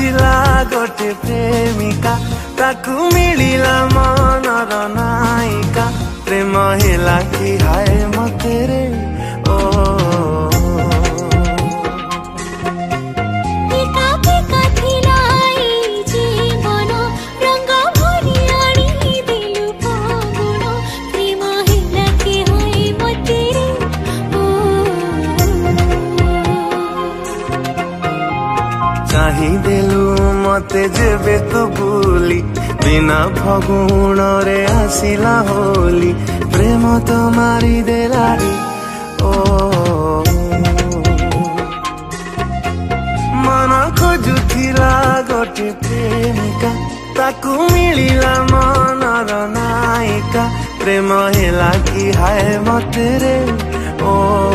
खोजुथिला गोटे प्रेमिका ताकू मिलिला मनर नायिका प्रेम हेला कि हाय मते रे ओ देलु मते जेबे तो भूली बिना फगुण रे आसिला होली प्रेम तो मारी देलाई ओ मन खोजुथिला गोटे प्रेमिका ताकू मिलिला मनर नायिका प्रेम हेला कि हाय मते रे ओ